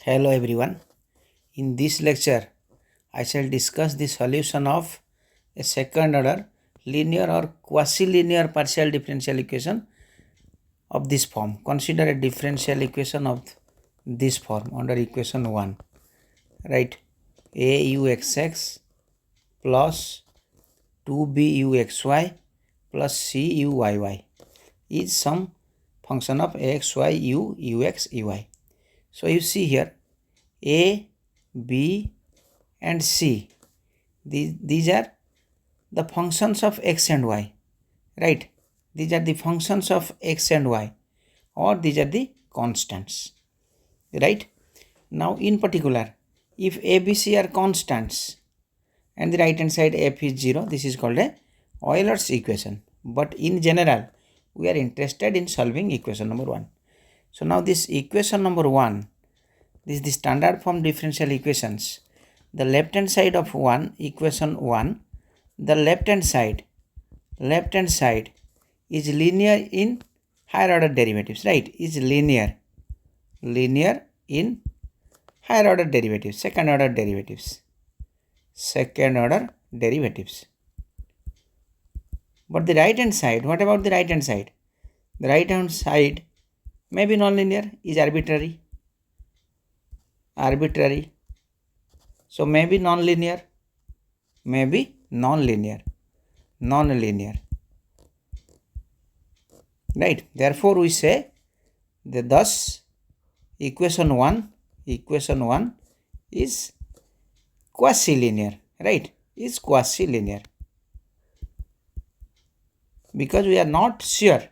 Hello everyone. In this lecture, I shall discuss the solution of a second order linear or quasi-linear partial differential equation of this form. Consider a differential equation of this form under equation 1. Right? Auxx plus 2buxy plus cuyy is some function of x, y, u, ux, uy. So you see here A, B and C. These are the functions of x and y. Right? These are the functions of x and y, or these are the constants. Right? Now in particular, if A, B, C are constants and the right hand side f is 0, this is called a Euler's equation. But in general, we are interested in solving equation number 1. So now this equation number 1, this is the standard form differential equations. The left hand side of equation 1, the left hand side is linear in higher order derivatives, right? Is linear in higher order derivatives, second order derivatives. But the right hand side, what about the right hand side? The right hand side may be non-linear, is arbitrary. So maybe non-linear. Right? Therefore we say that thus equation 1 is quasi-linear, right? Is quasi-linear. Because we are not sure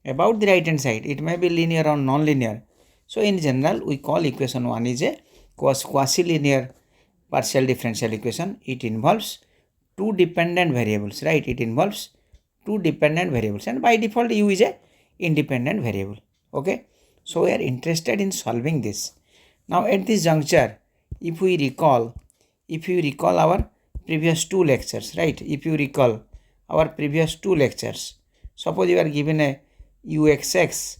about the right hand side, it may be linear or non-linear. So in general, we call equation 1 is a quasi-linear partial differential equation. It involves two dependent variables, right? It involves two dependent variables, and by default u is a independent variable. Okay, so we are interested in solving this. Now at this juncture, if you recall our previous two lectures, right? If you recall our previous two lectures, suppose you are given a uxx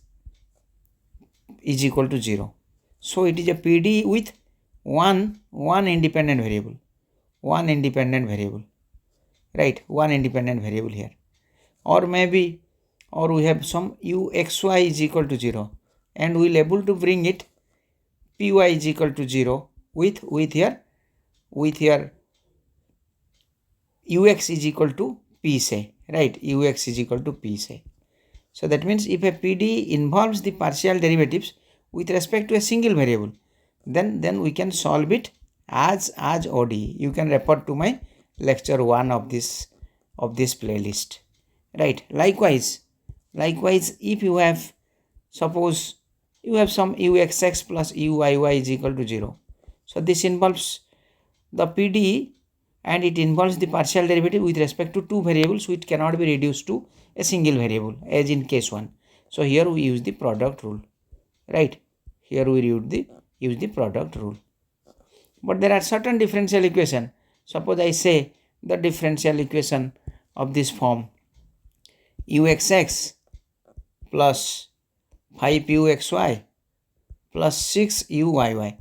is equal to 0. So it is a PDE with one independent variable. Right? One independent variable here. Or we have some uxy is equal to 0, and we will able to bring it py is equal to 0 with here ux is equal to p say, right? Ux is equal to p say. So that means if a PDE involves the partial derivatives with respect to a single variable, then we can solve it as ODE. You can refer to my lecture 1 of this playlist. Right? Likewise, if you have, suppose you have some uxx plus uyy is equal to 0. So this involves the PDE, and it involves the partial derivative with respect to two variables which cannot be reduced to a single variable, as in case 1. So here we use the product rule, right? Here we use the product rule. But there are certain differential equation. Suppose I say the differential equation of this form, uxx plus 5uxy plus 6uyy,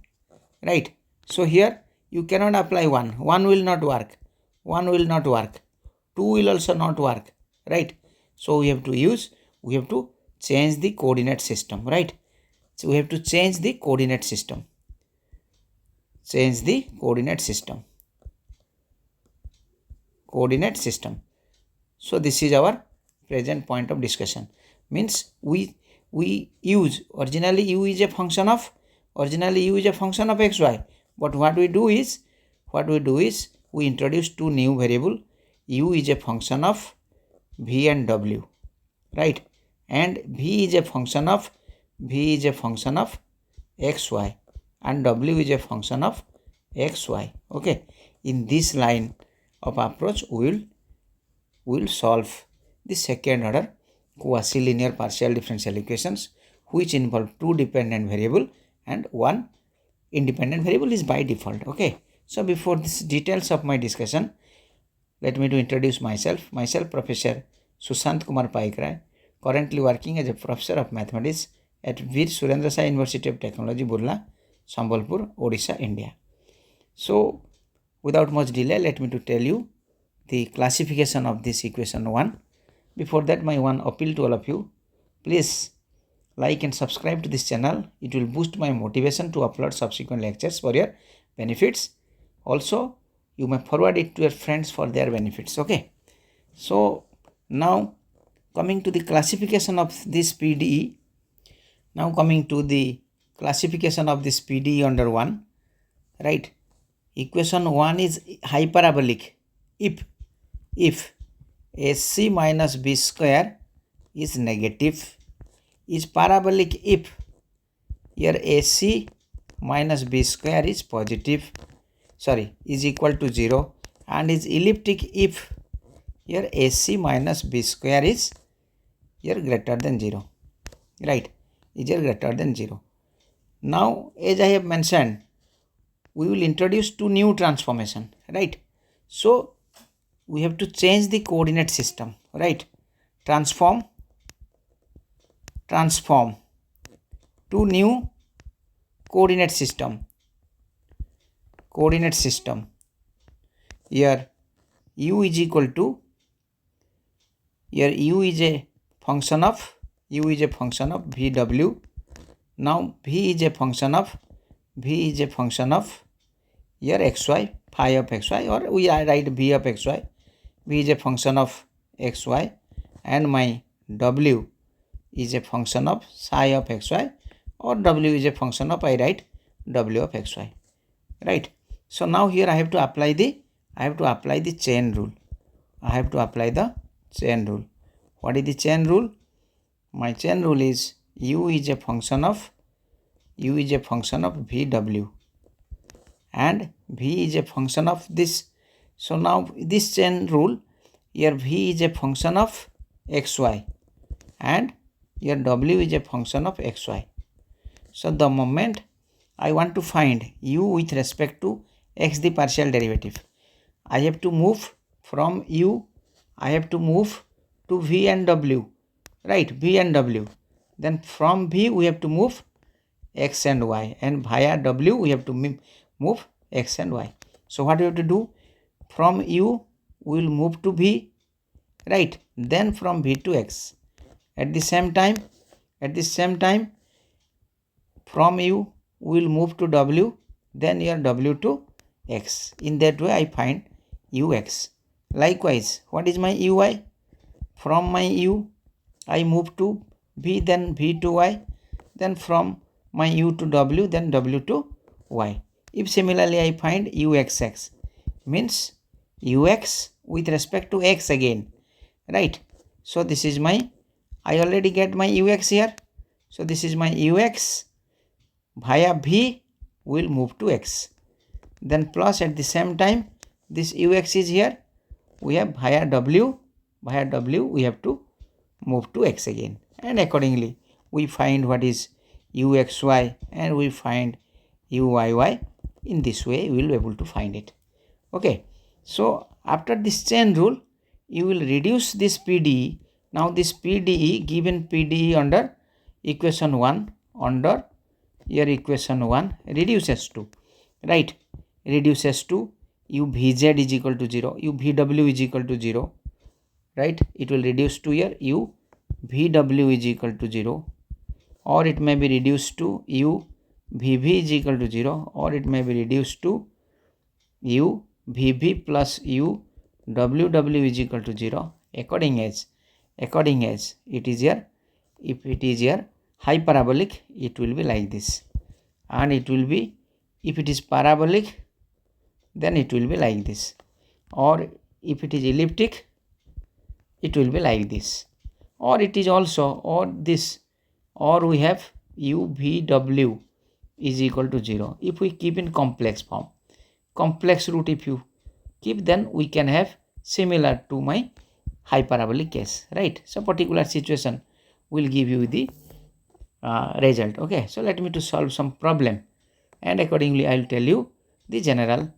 right? So here you cannot apply 1 will not work, 2 will also not work, right? So we have to change the coordinate system, right? So we have to change the coordinate system. So this is our present point of discussion. Means we use, originally u is a function of xy, but what we do is we introduce two new variable. U is a function of v and w, right? And v is a function of xy, and w is a function of xy. Okay, in this line of approach we will solve the second order quasi-linear partial differential equations which involve two dependent variable and one independent variable is by default. Okay, so before this details of my discussion, let me to introduce myself. Professor Susanta Kumar Paikray, currently working as a professor of mathematics at Veer Surendra University of Technology, Burla, Sambalpur, Odisha, India. So without much delay, let me to tell you the classification of this equation 1. Before that, my one appeal to all of you, please like and subscribe to this channel. It will boost my motivation to upload subsequent lectures for your benefits. Also, you may forward it to your friends for their benefits. Okay. So now coming to the classification of this PDE. Now coming to the classification of this PDE under 1. Right. Equation 1 is hyperbolic if AC minus B square is negative, is parabolic if here AC minus B square is positive, is equal to 0, and is elliptic if here AC minus B square is here greater than 0, right, is here greater than 0. Now as I have mentioned, we will introduce two new transformation, right? So we have to change the coordinate system, right? Transform to new coordinate system. Here u is equal to, here u is a function of VW. Now v is a function of here xy, phi of xy, or we write v of xy. V is a function of xy, and my w is a function of psi of xy, or w is a function of, I write w of xy, right? So now here I have to apply the chain rule. What is the chain rule? My chain rule is u is a function of VW, and v is a function of this. So now this chain rule, here v is a function of xy, and here w is a function of xy. So the moment I want to find u with respect to x, the partial derivative, I have to move from u, I have to move to v and w, right? V and w. Then from v we have to move x and y, and via w we have to move x and y. So what we have to do? From u we will move to v, right? Then from v to x. At the same time, from u we will move to w, then here w to x. In that way I find ux. Likewise, what is my uy? From my u I move to v, then v to y, then from my u to w, then w to y. If similarly I find uxx, means ux with respect to x again, right? So this is my, I already get my ux here. So this is my ux, via v will move to x. Then plus at the same time this ux is here, we have via w we have to move to x again, and accordingly we find what is uxy and we find uyy. In this way we will be able to find it. Okay, so after this chain rule you will reduce this PDE. Now this PDE, given PDE under equation 1, under here equation 1 reduces to, right, reduces to uvz is equal to 0, uvw is equal to 0, right? It will reduce to here uvw is equal to 0, or it may be reduced to uvv is equal to 0, or it may be reduced to uvv plus uww is equal to 0, according as it is here. If it is here hyperbolic, it will be like this, and it will be, if it is parabolic, then it will be like this, or if it is elliptic, it will be like this, or it is also, or this, or we have uvw is equal to 0. If we keep in complex form, complex root if you keep, then we can have similar to my hyperbolic case, right? So particular situation will give you the result. Okay, so let me to solve some problem, and accordingly I will tell you the general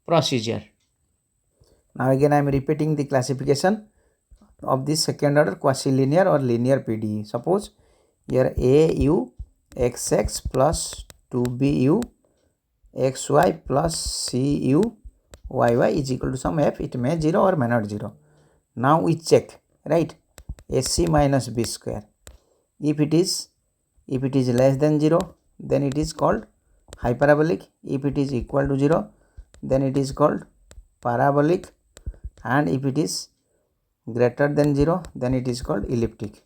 procedure. Now again I am repeating the classification of the second order quasi-linear or linear PDE. Suppose here AU XX plus 2BU xy plus cu yy is equal to some f. It may 0 or may not 0. Now we check, right? SC minus b square. If it is less than 0, then it is called hyperbolic. If it is equal to 0, then it is called parabolic, and if it is greater than 0, then it is called elliptic.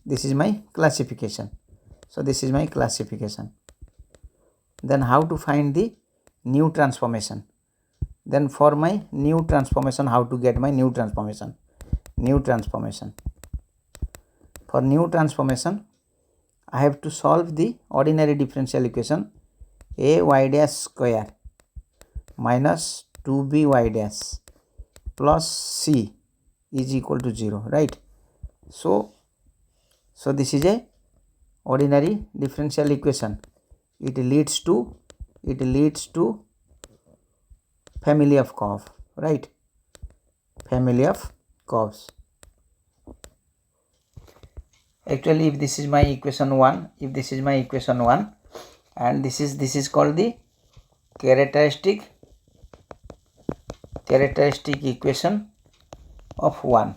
This is my classification. So this is my classification. Then how to find the new transformation? Then for my new transformation, how to get my new transformation? For new transformation, I have to solve the ordinary differential equation a y dash square minus 2by dash plus c is equal to 0, right? So this is a ordinary differential equation. It leads to family of curve, right? Family of curves. Actually, if this is my equation 1, and this is called the characteristic equation of 1,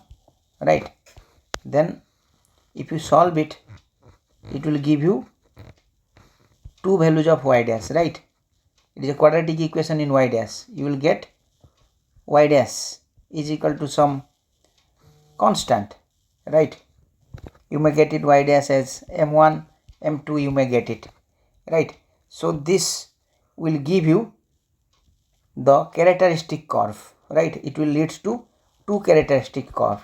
right? Then if you solve it, it will give you two values of y dash, right? It is a quadratic equation in y dash. You will get y dash is equal to some constant, right? You may get it y dash as m1, m2, you may get it, right? So this will give you the characteristic curve, right? It will lead to two characteristic curve.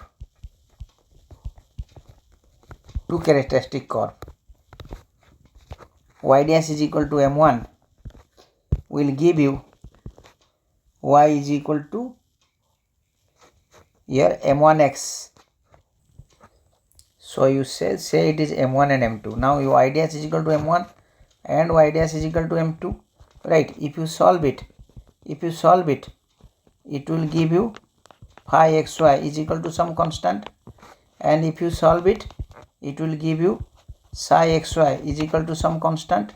Y dash is equal to m1 will give you y is equal to here m1x. So you say it is m1 and m2. Now your y dash is equal to m1 and y dash is equal to m2, right? If you solve it, it will give you phi xy is equal to some constant, and if you solve it, it will give you psi xy is equal to some constant,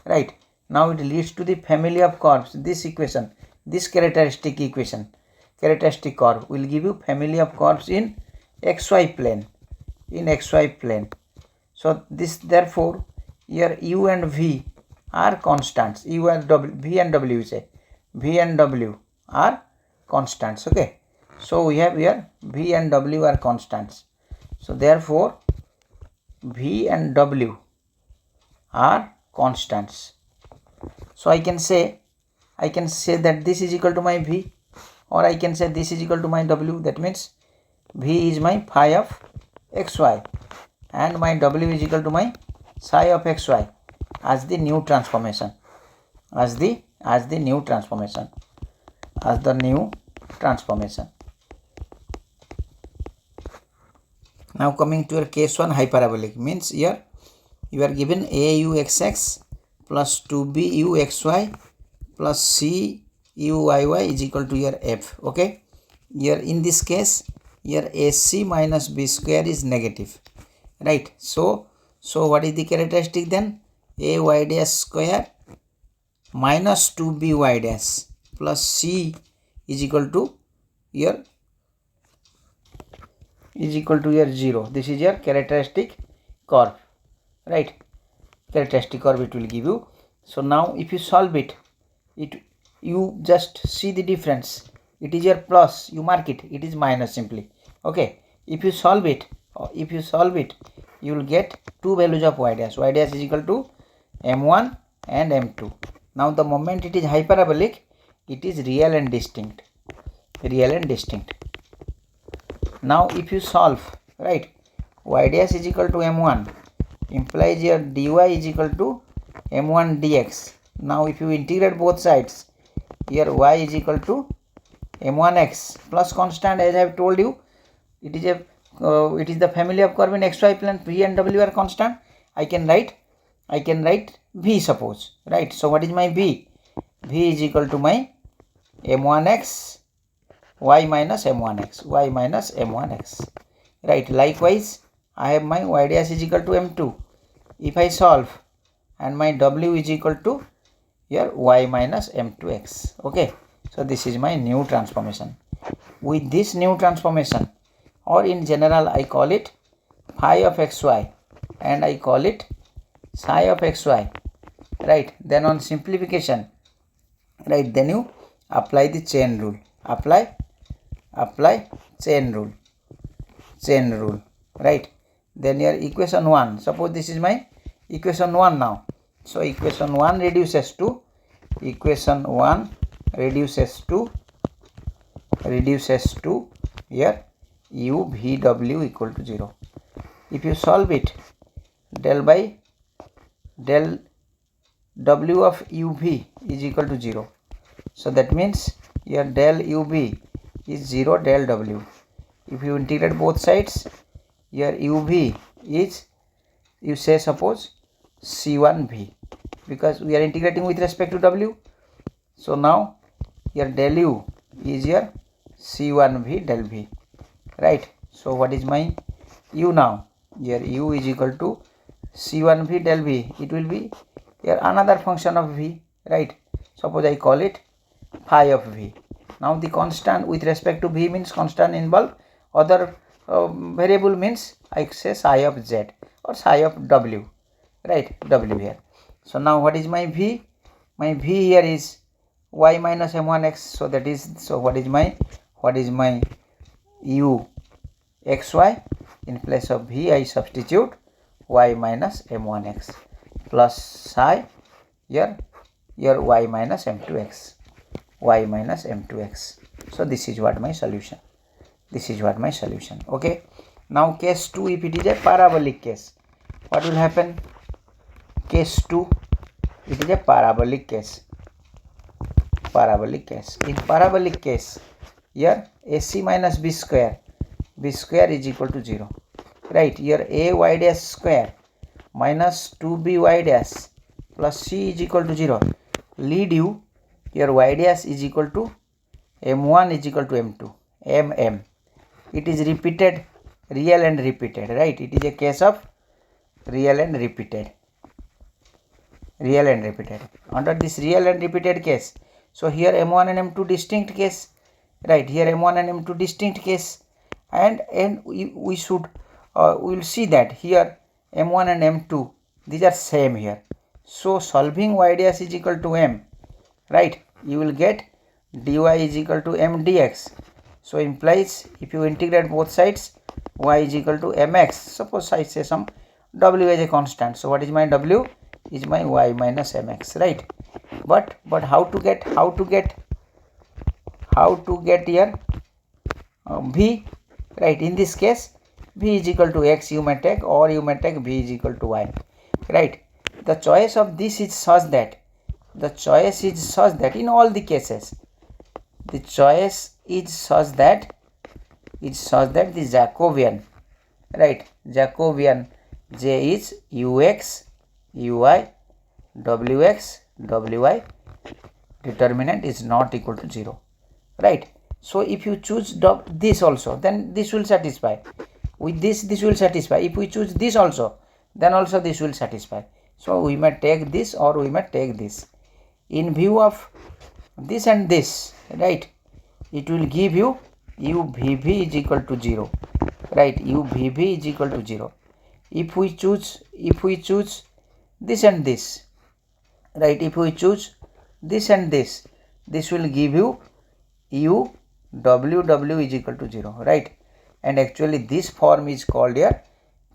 right? Now it leads to the family of curves. This equation, this characteristic curve will give you family of curves in xy plane. So this, therefore here u and v are constants. V and w are constants. Okay, so we have here v and w are constants. So therefore v and w are constants. So I can say that this is equal to my v, or I can say this is equal to my w. That means v is my phi of xy and my w is equal to my psi of xy as the new transformation. Now coming to your case 1, hyperbolic, means here you are given auxx plus 2buxy plus cuyy is equal to your f. Okay, here in this case, here ac minus b square is negative, right? So what is the characteristic then? Ay dash square minus 2by dash plus c is equal to here 0. This is your characteristic curve, right? Characteristic curve it will give you. So now if you solve it, you just see the difference. It is your plus, you mark it, it is minus simply. Okay, if you solve it, you will get two values of y dash. Y dash is equal to m1 and m2. Now the moment it is hyperbolic, it is real and distinct. Now if you solve, right, y dash is equal to m1 implies your dy is equal to m1 dx. Now if you integrate both sides, here y is equal to m1x plus constant, as I have told you, it is the family of curve in xy plane. V and w are constant. I can write v, suppose, right? So what is my v? V is equal to my m1x y minus m1x, right? Likewise, I have my y dash is equal to m2. If I solve, and my w is equal to here y minus m2x. Okay, so this is my new transformation. With this new transformation, or in general I call it phi of xy and I call it psi of xy, right? Then on simplification, right, then you apply the chain rule, apply chain rule, right? Then your equation 1, suppose this is my equation 1 now. So equation 1 reduces to here u v w equal to 0. If you solve it, del w of u v is equal to 0. So that means your del u v is 0 del w. If you integrate both sides, your u v is, you say suppose c1v, because we are integrating with respect to w. So now your del u is your c1v del v, right? So what is my u now? Your u is equal to c1v del v. It will be here another function of v, right? Suppose I call it phi of v. Now the constant with respect to v means constant involve other variable, means I say psi of z or psi of w, right? W here. So now what is my v? My v here is y minus m1x. So that is, so what is my u xy? In place of v I substitute y minus m1x plus psi here y minus m2x, So this is what my solution. Okay, now case 2, if it is a parabolic case, what will happen? Case 2, it is a parabolic case. In parabolic case, here AC minus b square is equal to 0, right? Here a y dash square minus 2by dash plus c is equal to 0 lead you, your y dash is equal to m1 is equal to m2, it is repeated, real and repeated, right? It is a case of real and repeated. Under this real and repeated case, so here m1 and m2 distinct case, right? Here m1 and m2 distinct case, and we should we will see that here m1 and m2, these are same here. So solving y dash is equal to m, right? You will get dy is equal to m dx. So implies if you integrate both sides, y is equal to mx. Suppose I say some w as a constant. So what is my w? Is my y minus mx, right? But how to get here v, right? In this case v is equal to x you may take, or you may take v is equal to y, right? The choice of this is such that in all the cases, the choice is such that the Jacobian, right? Jacobian J is ux, uy, wx, wy, determinant is not equal to 0, right? So if you choose this also, then this will satisfy. With this will satisfy. If we choose this also, then also this will satisfy. So we may take this or we may take this. In view of this and this, right, it will give you UVV is equal to 0, right? UVV is equal to 0. If we choose this and this, right? If we choose this and this will give you UWW is equal to 0, right? And actually this form is called here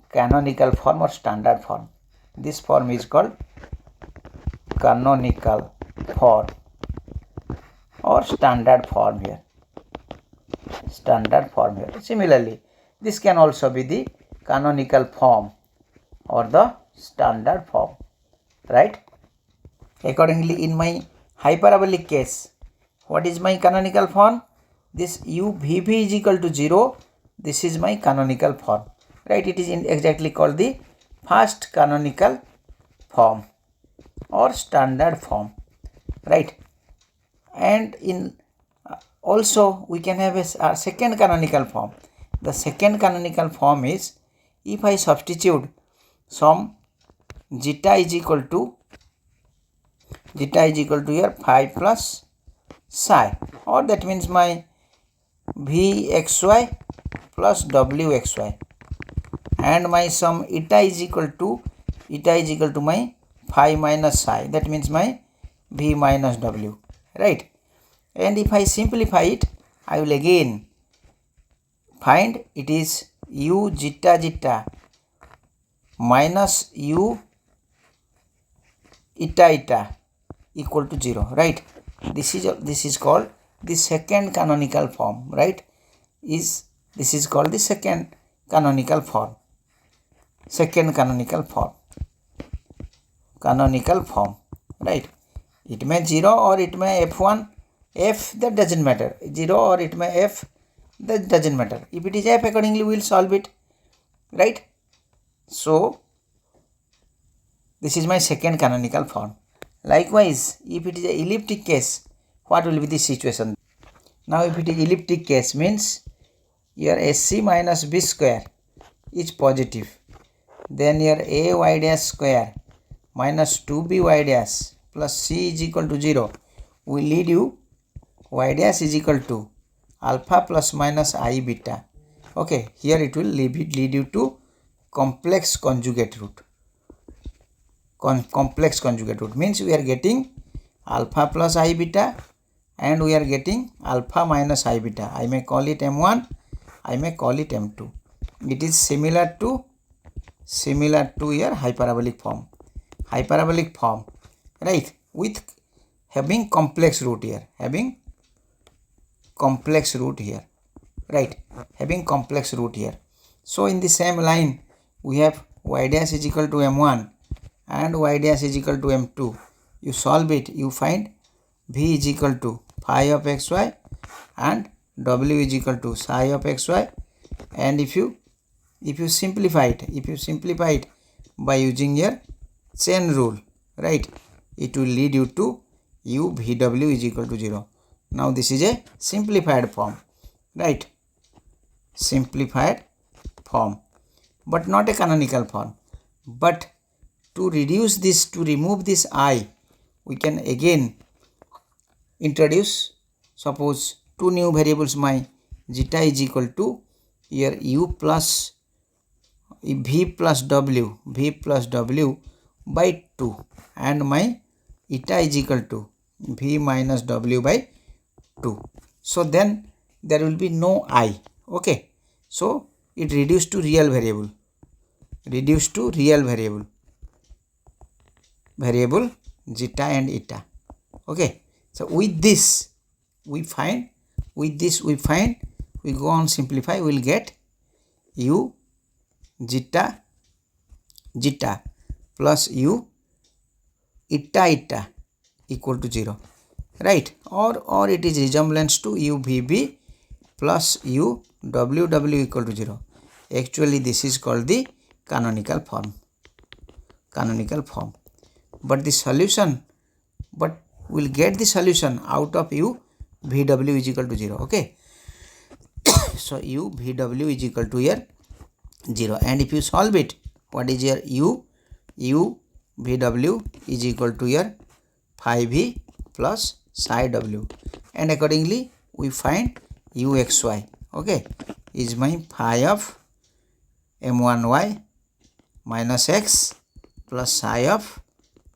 canonical form or standard form. This form is called canonical form or standard form here. Similarly, this can also be the canonical form or the standard form, right? Accordingly, in my hyperbolic case, what is my canonical form? This UVV is equal to 0. This is my canonical form, right? It is exactly called the first canonical form or standard form, right? And in also we can have a second canonical form. The second canonical form is if I substitute some zeta is equal to zeta is equal to here phi plus psi, or that means my Vxy plus Wxy, and my sum eta is equal to my phi minus psi, that means my V minus W, right? And if I simplify it, I will again find it is u zeta minus u eta equal to 0, right? This is called the second canonical form, right? This is called the second canonical form. Right? It may 0 or it may f1, f, that doesn't matter. 0 or it may f, that doesn't matter. If it is f, accordingly we will solve it, right? So this is my second canonical form. Likewise, if it is a elliptic case, what will be the situation? Now if it is elliptic case, means your SC minus B square is positive, then your AY dash square minus 2BY dash plus C is equal to 0 will lead you Y dash is equal to alpha plus minus I beta. Okay, here it will lead you to complex conjugate root. Complex conjugate root means we are getting alpha plus I beta and we are getting alpha minus I beta. I may call it M1, I may call it M2. It is similar to your hyperbolic form, right? With having complex root here, right? Having complex root here. So in the same line, we have y dash is equal to M1 and y dash is equal to M2. You solve it, you find V is equal to phi of xy and W is equal to psi of xy. And if you simplify it by using your chain rule, right, it will lead you to u VW is equal to 0. Now this is a simplified form, right? Simplified form, but not a canonical form. But to reduce this, to remove this I, we can again introduce, suppose two new variables, my zeta is equal to here u plus V plus W by 2 and my eta is equal to V minus W by 2. So then there will be no I. Okay. So it reduced to real variable. Variable zeta and eta. Okay. So with this we go on simplify, we will get u zeta plus u eta equal to 0, right? Or it is resemblance to u VB plus u WW equal to 0. Actually this is called the canonical form. But the solution, we'll get the solution out of u VW is equal to 0. Okay. So u VW is equal to here 0, and if you solve it, what is your u VW is equal to your phi V plus psi W, and accordingly we find uxy, okay, is my phi of M1y minus x plus psi of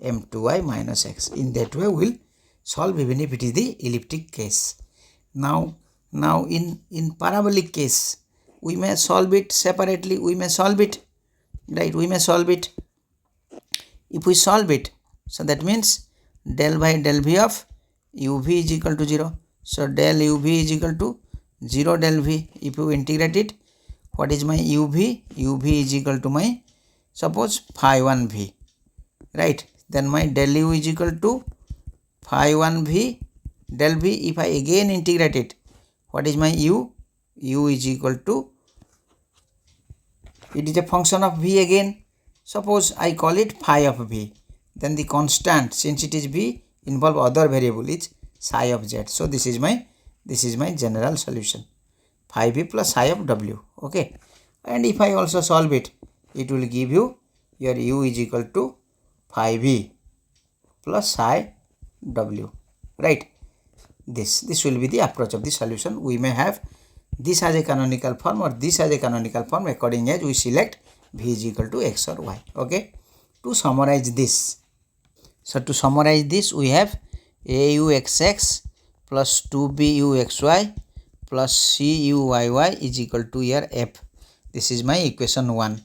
M2y minus x. In that way we will solve even if it is the elliptic case. Now in parabolic case, we may solve it separately, we may solve it, right? We may solve it. If we solve it, so that means del by del v of uv is equal to 0. So del uv is equal to 0 del v. If you integrate it, what is my uv? Uv is equal to my, suppose, phi 1 v, right? Then my del u is equal to phi 1 v del v. If I again integrate it, what is my u? U is equal to, it is a function of v again. Suppose I call it phi of v, then the constant, since it is v, involve other variable, is psi of z. So this is my general solution, phi v plus psi of w. Okay, and if I also solve it, it will give you your u is equal to phi v plus psi W, right? This will be the approach of the solution. We may have this as a canonical form or this as a canonical form according as we select V is equal to X or Y. Okay. To summarize this, so to summarize this, we have AUXX plus 2BUXY plus CUYY is equal to here F. This is my equation 1,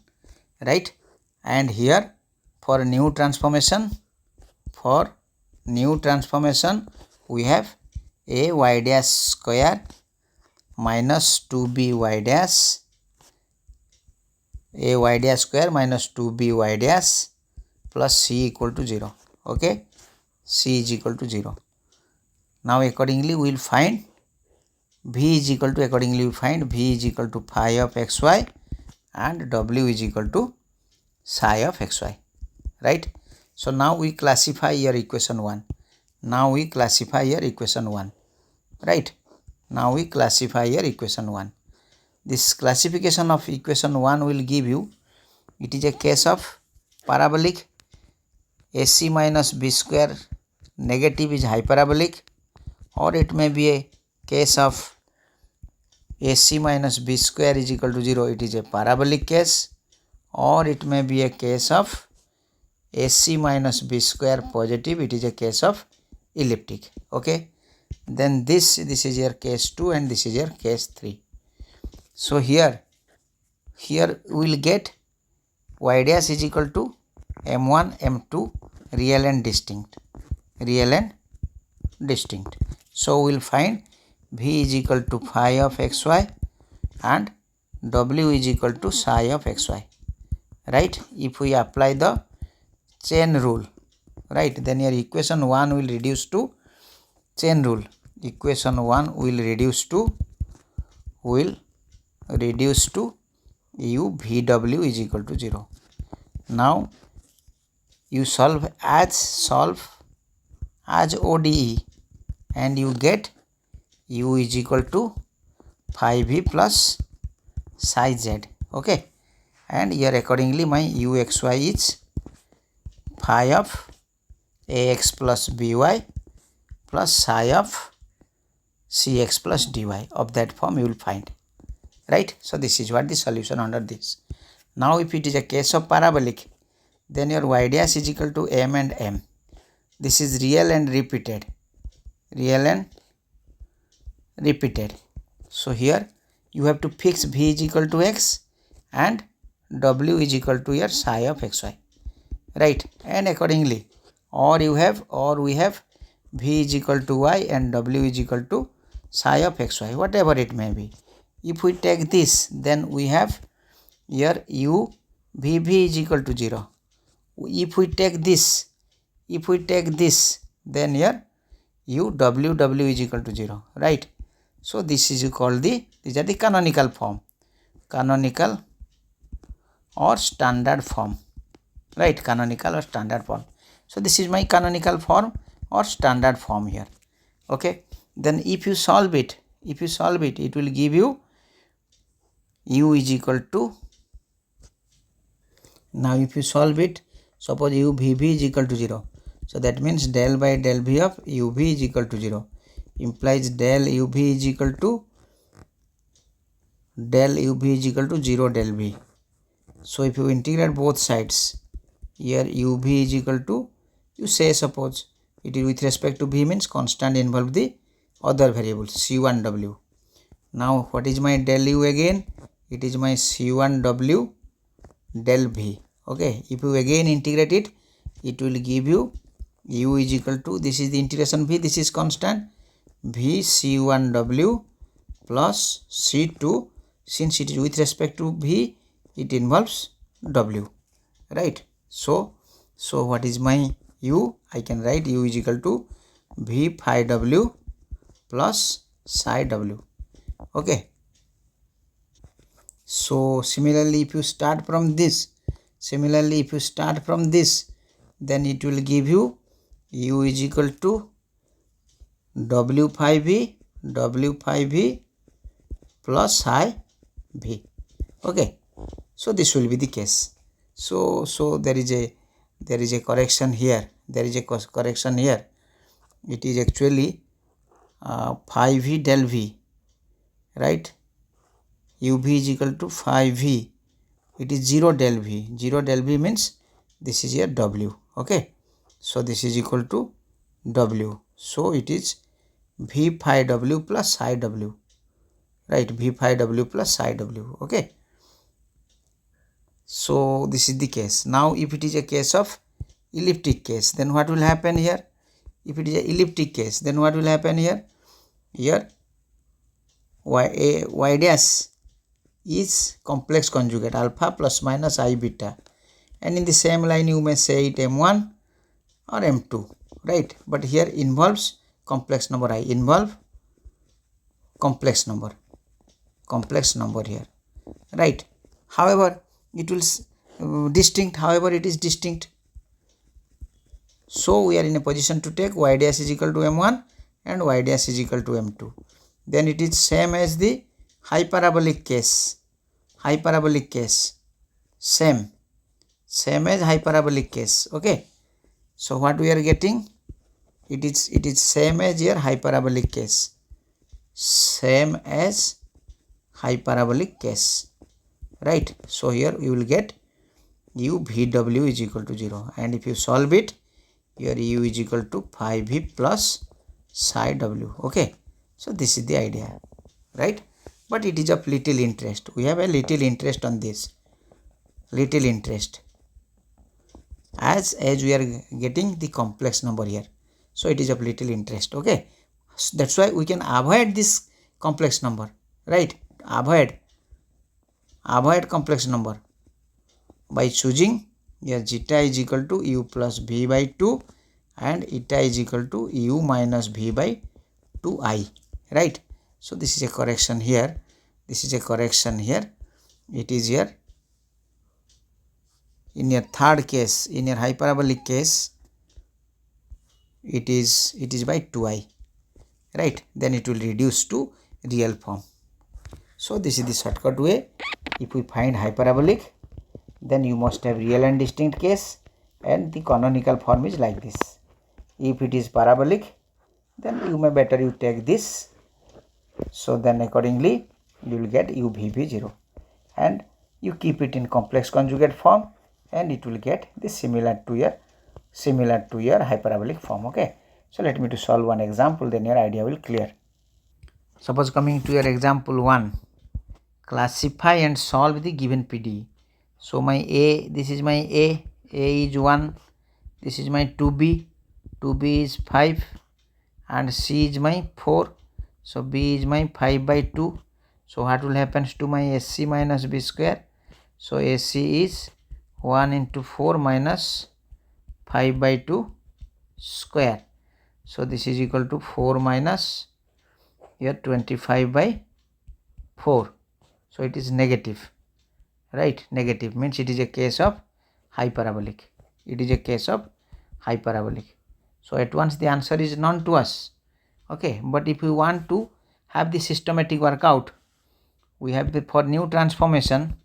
right? And here for new transformation, we have a y dash square minus 2by dash, a y dash square minus 2by dash plus c equal to 0. Okay, c is equal to 0. Now accordingly we will find v is equal to phi of xy and w is equal to psi of xy, right? So now we classify your equation 1. Right? Now we classify your equation 1. This classification of equation 1 will give you, it is a case of parabolic, AC minus B square negative is hyperbolic, or it may be a case of AC minus B square is equal to 0, it is a parabolic case, or it may be a case of AC minus B square positive, it is a case of elliptic. Okay, then this is your case 2 and this is your case 3. So here we will get y dash is equal to m1 m2 real and distinct. So we will find v is equal to phi of xy and w is equal to psi of xy, right? If we apply the chain rule, right, then your equation 1 will reduce to chain rule. Equation 1 will reduce to u vw is equal to 0. Now you solve as ODE and you get u is equal to phi v plus psi z. Okay, and here accordingly my uxy is phi of ax plus by plus psi of cx plus dy. Of that form you will find, right? So this is what the solution under this. Now if it is a case of parabolic, then your y dash is equal to m and m. This is real and repeated. So here you have to fix v is equal to x and w is equal to your psi of xy, right? And accordingly, or we have v is equal to y and w is equal to psi of xy, whatever it may be. If we take this, then we have here u vv is equal to 0. If we take this, then here u ww is equal to 0, right? So this is called these are the canonical form, canonical or standard form, right? Canonical or standard form. So this is my canonical form or standard form here. Okay, then if you solve it, it will give you u is equal to, now if you solve it, suppose u vv is equal to 0. So that means del by del v of uv is equal to 0 implies del uv is equal to 0 del v. So if you integrate both sides, here uv is equal to, you say suppose it is with respect to v means constant involve the other variables c1w. Now what is my del u again? It is my c1w del v. Okay, if you again integrate it, it will give you u is equal to, this is the integration v, this is constant, v c1w plus c2, since it is with respect to v, it involves w, right? So what is my u? I can write u is equal to v phi w plus psi w. Okay, so similarly if you start from this, then it will give you u is equal to w phi v plus psi v. Okay, so this will be the case. So there is a correction here, it is actually phi v del v, right? uv is equal to phi v, it is 0 del v. 0 del v means this is your w, okay? So this is equal to w, so it is v phi w plus psi w, right? v phi w plus psi w, okay? So this is the case. Now if it is a case of elliptic case, then what will happen here? If it is a elliptic case, then what will happen here? Here y dash is complex conjugate alpha plus minus I beta, and in the same line you may say it m1 or m2, right? But here involves complex number I, involve complex number here, right? However it will distinct, however it is distinct, so we are in a position to take y dash is equal to m1 and y dash is equal to m2. Then it is same as the hyperbolic case, same as hyperbolic case, okay? So what we are getting, it is same as your hyperbolic case, same as hyperbolic case, right? So here you will get u vw is equal to 0, and if you solve it, your u is equal to phi v plus psi w, okay? So this is the idea, right? But it is of little interest. We have a little interest on this, little interest, as we are getting the complex number here, so it is of little interest, okay? So that's why we can avoid this complex number, right? Avoid complex number by choosing your zeta is equal to u plus v by 2 and eta is equal to u minus v by 2I, right? So this is a correction here, this is a correction here. It is here in your third case, in your hyperbolic case, it is by 2I, right? Then it will reduce to real form. So this is the shortcut way. If we find hyperbolic, then you must have real and distinct case, and the canonical form is like this. If it is parabolic, then you may better you take this, so then accordingly you will get UVV0, and you keep it in complex conjugate form, and it will get the similar to your hyperbolic form, okay? So let me to solve one example, then your idea will clear. Suppose coming to your example 1, classify and solve the given PDE. So my A, this is my A is 1, this is my 2B is 5, and C is my 4, so B is my 5 by 2. So what will happen to my SC minus B square? So AC is 1 into 4 minus 5 by 2 square. So this is equal to 4 minus here 25 by 4. So it is negative, right? Negative means it is a case of hyperbolic. It is a case of hyperbolic. So at once the answer is known to us, okay? But if we want to have the systematic workout, we have the for new transformation,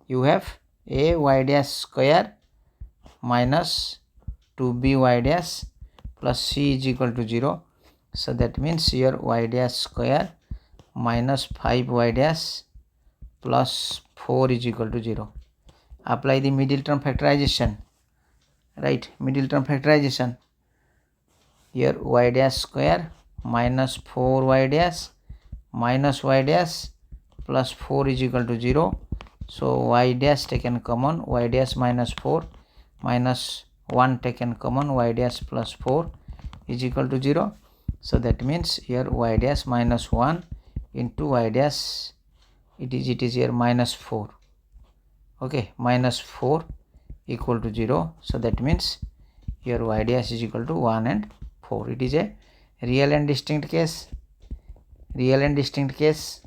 you have a y dash square minus 2b y dash plus c is equal to 0. So that means here y dash square minus 5y dash plus 4 is equal to 0. Apply the middle term factorization, right? Middle term factorization. Here y dash square minus 4y dash minus y dash plus 4 is equal to 0. So y dash taken common, y dash minus 4 minus 1 taken common, y dash plus 4 is equal to 0. So that means here y dash minus 1 into y dash, it is here minus 4, okay? Minus 4 equal to 0. So that means here y dash is equal to 1 and 4. It is a real and distinct case,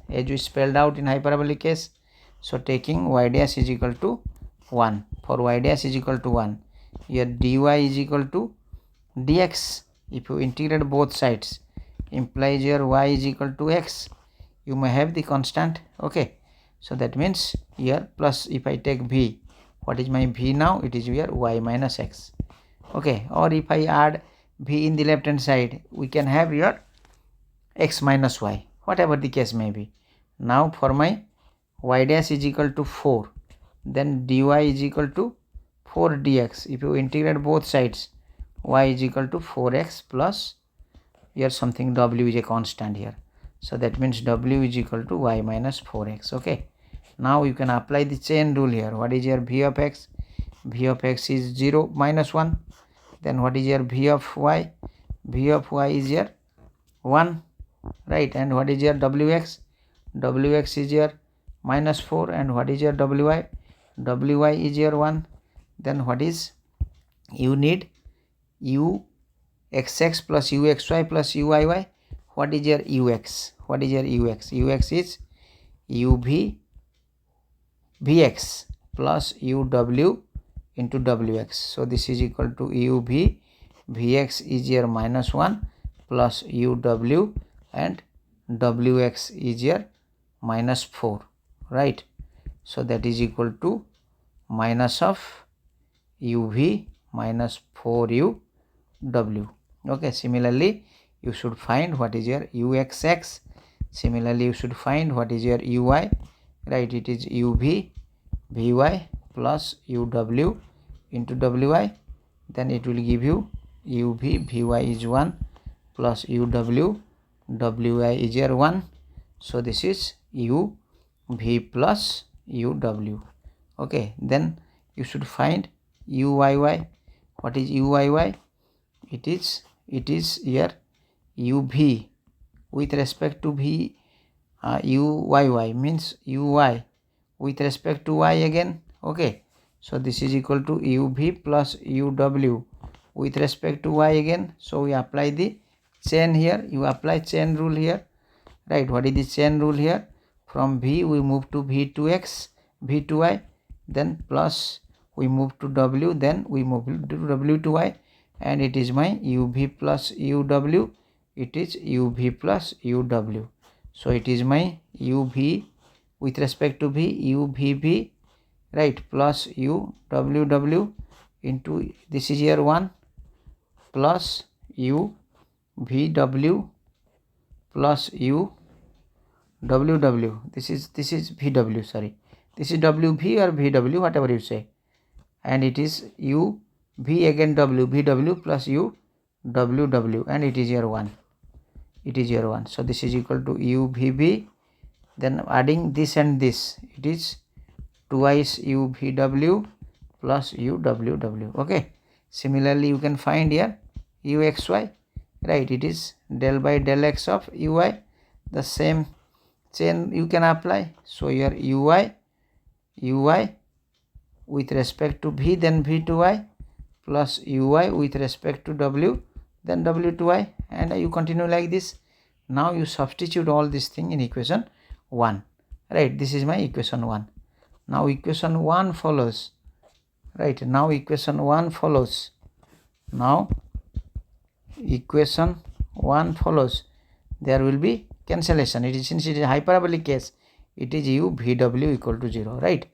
as we spelled out in hyperbolic case. So taking y dash is equal to 1, for y dash is equal to 1, here dy is equal to dx. If you integrate both sides, implies your y is equal to x, you may have the constant, okay? So that means here plus if I take v, what is my v now? It is your y minus x. Okay, or if I add v in the left hand side, we can have your x minus y, whatever the case may be. Now for my y dash is equal to 4, then dy is equal to 4 dx. If you integrate both sides, y is equal to 4x plus here something w is a constant here, so that means w is equal to y minus 4x. Okay, now you can apply the chain rule here. What is your v of x? V of x is 0 minus 1. Then what is your v of y? V of y is your 1, right? And what is your wx? Wx is your minus 4. And what is your wy? Wy is your 1. Then what is, you need uxx plus uxy plus uyy. What is your ux? What is your ux? Ux is uv vx plus uw into wx. So this is equal to uv vx is your minus 1 plus uw, and wx is your minus 4, right? So that is equal to minus of uv minus 4uw. Okay, similarly you should find what is your uxx. Similarly you should find what is your uy, right? It is uv vy plus uw into wy. Then it will give you uv vy is 1 plus uw wy is your 1. So this is uv plus uw. Okay, then you should find uyy. What is uyy? It is here uv with respect to v, uyy means uy with respect to y again. Okay, so this is equal to uv plus uw with respect to y again. So we apply the chain here. You apply chain rule here, right? What is the chain rule here? From v we move to v to x, v to y, then plus we move to w, then we move to w to y, and it is my uv plus uw. It is uv plus uw. So it is my uv with respect to v, uvv, right, plus uww into, this is here 1 plus uvw plus uww. This is vw, sorry, this is wv or vw, whatever you say, and it is uv again vw plus uww, and it is here 1. It is here 1. So this is equal to uvv. Then adding this and this, it is twice uvw plus uww. Okay, similarly you can find here uxy, right? It is del by del x of uy. The same chain you can apply. So here uy with respect to v, then v to y, plus uy with respect to w, then w to y, and you continue like this. Now you substitute all this thing in equation 1, right? This is my equation 1. Now equation 1 follows, right? Now equation 1 follows. Now equation 1 follows. There will be cancellation. It is, since it is hyperbolic case, it is u vw equal to 0, right?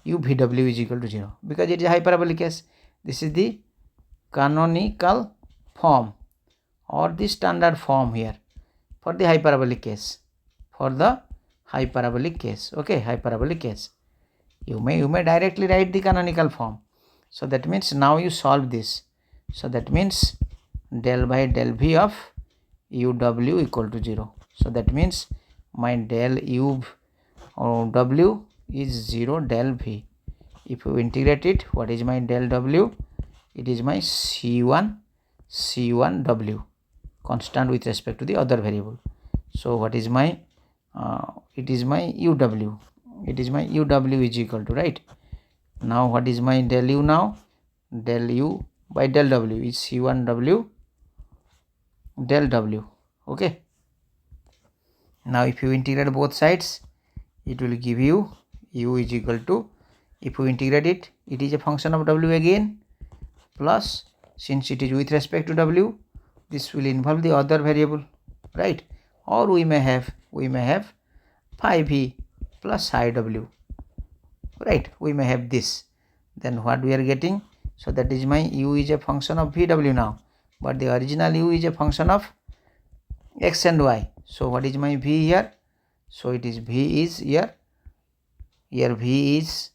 U vw is equal to 0 because it is hyperbolic case. This is the canonical form or the standard form here for the hyperbolic case. For the hyperbolic case, okay, hyperbolic case, you may directly write the canonical form. So that means now you solve this. So that means del by del v of uw equal to 0. So that means my del u w is 0 del v. If you integrate it, what is my del w? It is my c1 w, constant with respect to the other variable. So what is my it is my uw. It is my uw is equal to, right? Now what is my del u now? Del u by del w is c1 w del w. Okay, now if you integrate both sides, it will give you u is equal to, if you integrate it, it is a function of w again, plus since it is with respect to w, this will involve the other variable, right? Or we may have phi v plus psi w, right? We may have this. then what we are getting? So that is my u is a function of vw now, but the original u is a function of x and y. So what is my v here? So it is v is here v is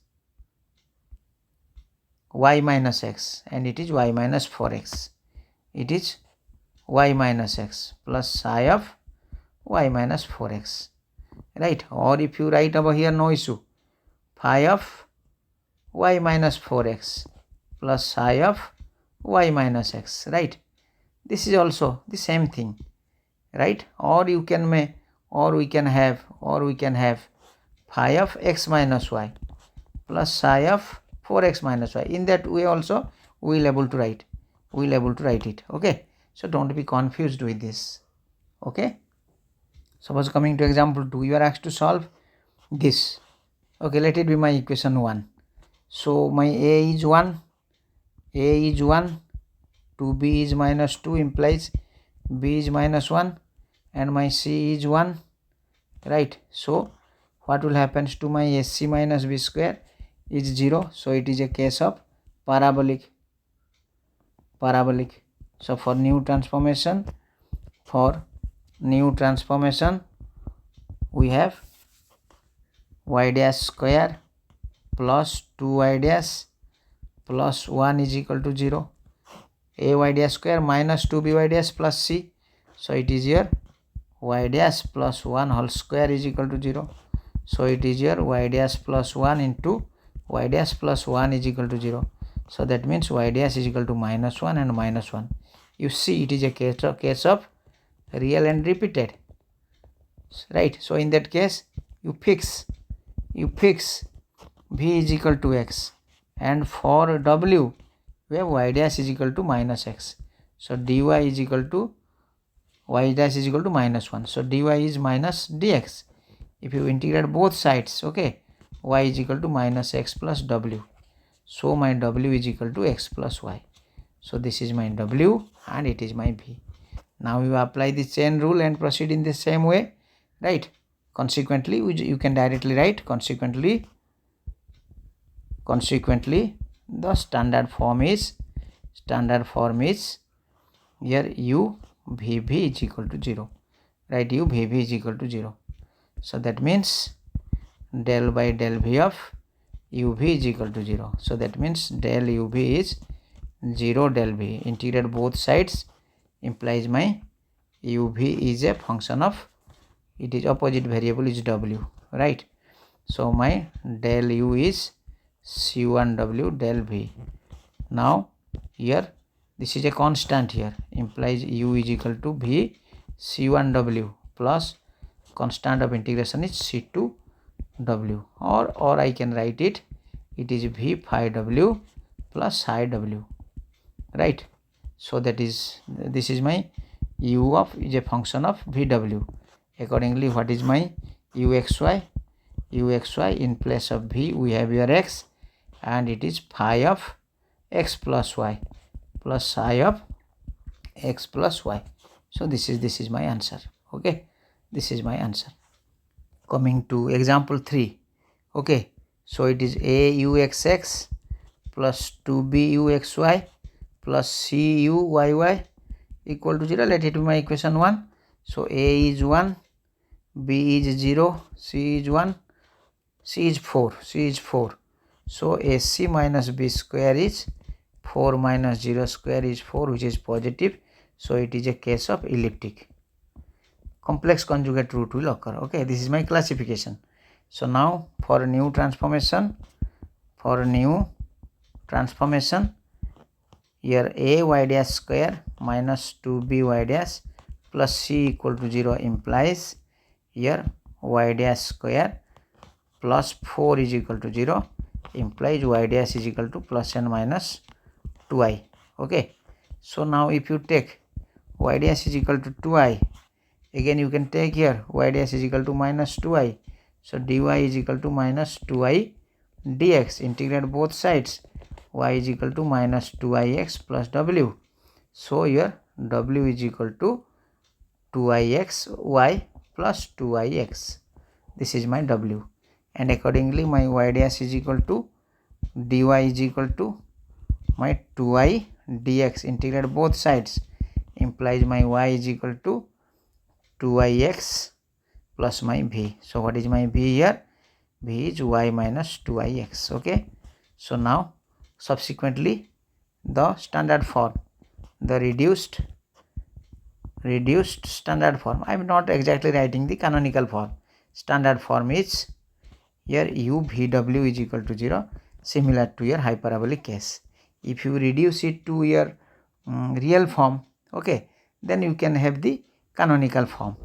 y minus x, and it is y minus 4x. It is y minus x plus psi of y minus 4x, right? Or if you write over here, no issue, phi of y minus 4x plus psi of y minus x, right? This is also the same thing, right? Or you can make, or we can have phi of x minus y plus psi of 4x minus y. In that way also we will able to write it. Okay, so don't be confused with this. Okay, suppose coming to example 2, you are asked to solve this. Okay, let it be my equation 1. So my a is 1, 2b is minus 2 implies b is minus 1, and my c is 1, right? So what will happen to my sc minus b square is 0. So it is a case of parabolic. So for new transformation we have y dash square plus 2y dash plus 1 is equal to 0. ay dash square minus 2by dash plus c. So it is here y dash plus 1 whole square is equal to 0. So it is here y dash plus 1 into y dash plus 1 is equal to 0. So that means y dash is equal to minus 1 and minus 1. You see, it is a case of real and repeated, right? So in that case you fix v is equal to x, and for w we have y dash is equal to minus x. So dy is equal to y dash is equal to minus 1. So dy is minus dx. If you integrate both sides, okay, y is equal to minus x plus w. So my w is equal to x plus y. So this is my w and it is my v. Now you apply the chain rule and proceed in the same way, right? Consequently, you can directly write consequently the standard form is here u vv is equal to 0, right? U vv is equal to 0. So that means del by del v of uv is equal to 0. So that means del uv is 0 del v. Integrate both sides implies my uv is a function of, it is opposite variable is w, right? So my del u is c1w del v. Now here this is a constant, here implies u is equal to v c1w plus constant of integration is c2w, or I can write it is v phi w plus psi w, right? So that is, this is my u of is a function of vw. Accordingly, what is my uxy? In place of v we have here x, and it is phi of x plus y plus psi of x plus y. So this is my answer. Okay, this is my answer. Coming to example 3. Okay, so it is a uxx plus 2b uxy plus c uyy equal to 0. Let it be my equation 1. So a is 1, b is 0, c is 1, c is 4. So ac minus b square is 4 minus 0 square is 4, which is positive. So it is a case of elliptic. Complex conjugate root will occur. Okay, this is my classification. So now for new transformation, here a y dash square minus 2b y dash plus c equal to 0 implies here y dash square plus 4 is equal to 0 implies y dash is equal to plus and minus 2i. Okay, so now if you take y dash is equal to 2i, again you can take here y dash is equal to minus 2i. So dy is equal to minus 2i dx. Integrate both sides, y is equal to minus 2ix plus w. So here w is equal to 2ix y plus 2ix. This is my w, and accordingly my y dash is equal to dy is equal to my 2i dx. Integrate both sides, implies my y is equal to 2ix plus my v. So what is my v here? V is y minus 2ix. Okay, so now subsequently the standard form, the reduced standard form. I am not exactly writing the canonical form. Standard form is here u vw is equal to 0, similar to your hyperbolic case. If you reduce it to your real form, okay, then you can have the canonical form.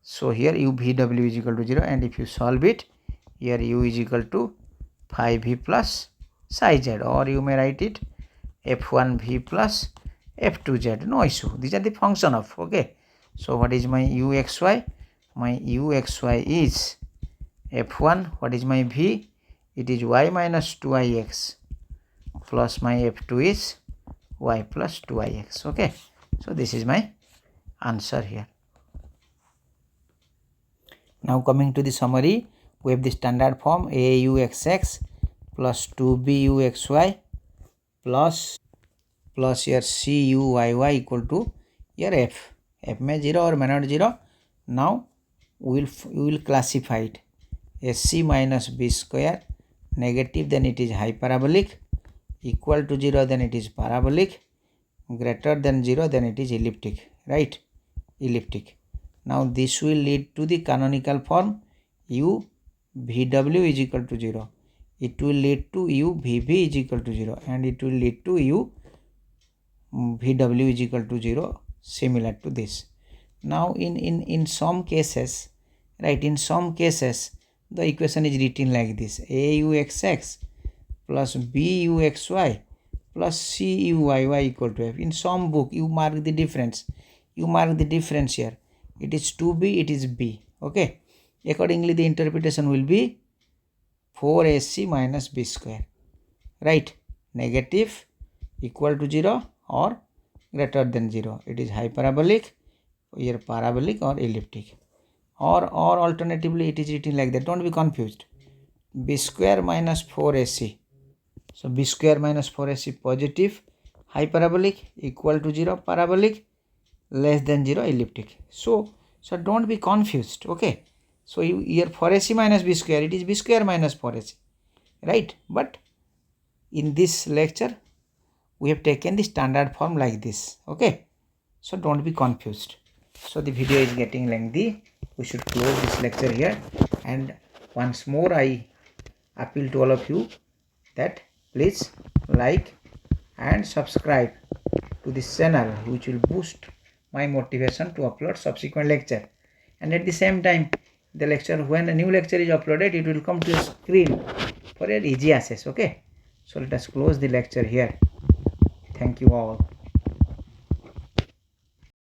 So here u vw is equal to 0, and if you solve it, here u is equal to 5v plus psi z, or you may write it f1v plus f2z, no issue. These are the function of, okay. So what is my uxy? My uxy is f1. What is my v? It is y minus 2ix plus my f2 is y plus 2ix. Okay, so this is my answer here. Now coming to the summary, we have the standard form auxx plus 2buxy plus your cuyy equal to your f. F may 0 or may not 0. Now we will classify it sc minus b square, negative then it is hyperbolic, equal to 0 then it is parabolic, greater than 0 then it is elliptic, right? Elliptic. Now this will lead to the canonical form u vw is equal to 0. It will lead to u vv is equal to 0, and it will lead to u vw is equal to 0, similar to this. Now in some cases, right, in some cases the equation is written like this: auxx plus buxy plus cuyy equal to f. In some book you mark the difference. You mark the difference here. It is 2b, it is b. Okay. Accordingly, the interpretation will be 4ac minus b square. Right. Negative, equal to 0 or greater than 0. It is hyperbolic, here parabolic or elliptic. Or alternatively it is written like that. Don't be confused. B square minus 4ac. So b square minus 4ac positive, hyperbolic, equal to 0 parabolic, less than 0 elliptic. So don't be confused. Okay. So here 4ac minus b square, it is b square minus 4ac. Right. But in this lecture we have taken the standard form like this. Okay. So don't be confused. So the video is getting lengthy. We should close this lecture here, and once more I appeal to all of you that please like and subscribe to this channel, which will boost my motivation to upload subsequent lecture. And at the same time, the lecture, when a new lecture is uploaded, it will come to your screen for your easy access. Okay, so let us close the lecture here. Thank you all.